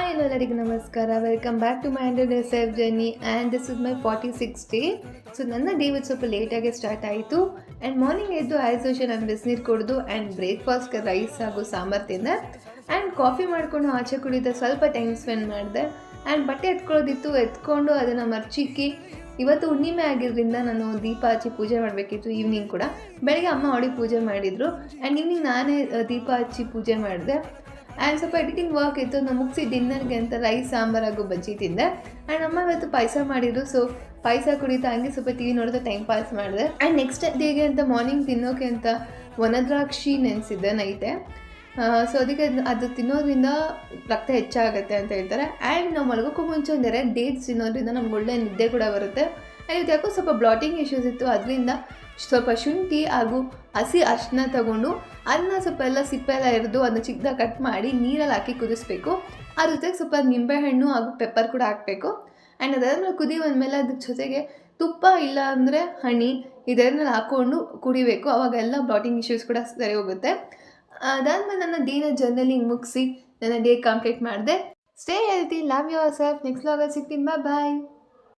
Hi ಎಲ್ಲರಿಗೂ ನಮಸ್ಕಾರ. Welcome back to my 100 days safe journey and this is my 46th day. So ನನ್ನ day ಇವತ್ತು ಸ್ವಲ್ಪ ಲೇಟಾಗಿ ಸ್ಟಾರ್ಟ್ ಆಯಿತು. ಆ್ಯಂಡ್ ಮಾರ್ನಿಂಗ್ ಎದ್ದು ಆ್ಯಸ್ ಯೂಶುವಲ್ ನಾನು ಬಿಸಿನೀರು ಕುಡಿದು ಆ್ಯಂಡ್ ಬ್ರೇಕ್ಫಾಸ್ಟ್ಗೆ ರೈಸ್ ಹಾಗೂ ಸಾಂಬಾರು ತಿಂದೆ. ಆ್ಯಂಡ್ ಕಾಫಿ ಮಾಡಿಕೊಂಡು ಆಚೆ ಕುಡಿದ ಸ್ವಲ್ಪ ಟೈಮ್ ಸ್ಪೆಂಡ್ ಮಾಡಿದೆ. ಆ್ಯಂಡ್ ಬಟ್ಟೆ ಎತ್ಕೊಳ್ಳೋದಿತ್ತು, ಎತ್ಕೊಂಡು ಅದನ್ನು ಮರ್ಚಿಕ್ಕಿ ಇವತ್ತು ಹುಣ್ಣಿಮೆ ಆಗಿದ್ದರಿಂದ ನಾನು ದೀಪ ಹಚ್ಚಿ ಪೂಜೆ ಮಾಡಬೇಕಿತ್ತು. ಈವ್ನಿಂಗ್ ಕೂಡ ಬೆಳಗ್ಗೆ ಅಮ್ಮ ಅವಳಿಗೆ ಪೂಜೆ ಮಾಡಿದರು ಆ್ಯಂಡ್ ಈವ್ನಿಂಗ್ ನಾನೇ ದೀಪ ಹಚ್ಚಿ ಪೂಜೆ ಮಾಡಿದೆ. ಆ್ಯಂಡ್ ಸ್ವಲ್ಪ ಎಡಿಟಿಂಗ್ ವರ್ಕ್ ಇತ್ತು. ನಾನು ಮುಗಿಸಿ ಡಿನ್ನರ್ಗೆ ಅಂತ ರೈಸ್ ಸಾಂಬಾರು ಹಾಗೂ ಬಜ್ಜಿ ತಿಂದೆ. ಆ್ಯಂಡ್ ಅಮ್ಮ ಇವತ್ತು ಪಾಯಸ ಮಾಡಿದ್ರು. ಸೊ ಪಾಯಸ ಕುಡಿತಾ ಹಂಗೆ ಸ್ವಲ್ಪ ಟಿ ವಿ ನೋಡ್ತಾ ಟೈಮ್ ಪಾಸ್ ಮಾಡಿದೆ. ಆ್ಯಂಡ್ ನೆಕ್ಸ್ಟ್ ಡೇಗೆ ಅಂತ ಮಾರ್ನಿಂಗ್ ತಿನ್ನೋಕೆ ಅಂತ ಒಣದ್ರಾಕ್ಷಿ ನೆನೆಸಿದ್ದೆ ನೈಟೆ. ಸೊ ಅದಕ್ಕೆ ಅದು ತಿನ್ನೋದ್ರಿಂದ ರಕ್ತ ಹೆಚ್ಚಾಗುತ್ತೆ ಅಂತ ಹೇಳ್ತಾರೆ. ಆ್ಯಂಡ್ ನಾವು ಮಲಗೋಕ್ಕೂ ಮುಂಚೆ ಒಂದೆರಡು ಡೇಟ್ಸ್ ತಿನ್ನೋದ್ರಿಂದ ನಮ್ಗೆ ಒಳ್ಳೆ ನಿದ್ದೆ ಕೂಡ ಬರುತ್ತೆ. ಆ್ಯಂಡ್ ಇದು ಯಾಕೋ ಸ್ವಲ್ಪ ಬ್ಲಾಟಿಂಗ್ ಇಶ್ಯೂಸ್ ಇತ್ತು, ಅದರಿಂದ ಸ್ವಲ್ಪ ಶುಂಠಿ ಹಾಗೂ ಹಸಿ ಅರಿಶಿನ ತಗೊಂಡು ಅದನ್ನ ಸ್ವಲ್ಪ ಎಲ್ಲ ಸಿಪ್ಪೆ ಎಲ್ಲ ಎರೆದು ಅದನ್ನ ಚಿಕ್ಕದಾಗಿ ಕಟ್ ಮಾಡಿ ನೀರಲ್ಲಿ ಹಾಕಿ ಕುದಿಸ್ಬೇಕು. ಅದ್ರ ಜೊತೆಗೆ ಸ್ವಲ್ಪ ನಿಂಬೆಹಣ್ಣು ಹಾಗೂ ಪೆಪ್ಪರ್ ಕೂಡ ಹಾಕಬೇಕು. ಆ್ಯಂಡ್ ಅದಾದ್ಮೇಲೆ ಕುದಿ ಬಂದಮೇಲೆ ಅದ್ರ ಜೊತೆಗೆ ತುಪ್ಪ ಇಲ್ಲ ಅಂದರೆ ಹನಿ ಇದರಲ್ಲಿ ಹಾಕ್ಕೊಂಡು ಕುಡಿಬೇಕು. ಅವಾಗೆಲ್ಲ ಬ್ಲಾಟಿಂಗ್ ಇಶ್ಯೂಸ್ ಕೂಡ ಸರಿ ಹೋಗುತ್ತೆ. ಅದಾದಮೇಲೆ ನನ್ನ ಡೇನ ಜರ್ನಲಿಂಗ್ ಮುಗಿಸಿ ನನ್ನ ಡೇ ಕಂಪ್ಲೀಟ್ ಮಾಡಿದೆ. Stay healthy, love yourself. Next ವ್ಲಾಗಲ್ಲಿ ಸಿಗ್ತೀನಿ. ಬಾಯ್.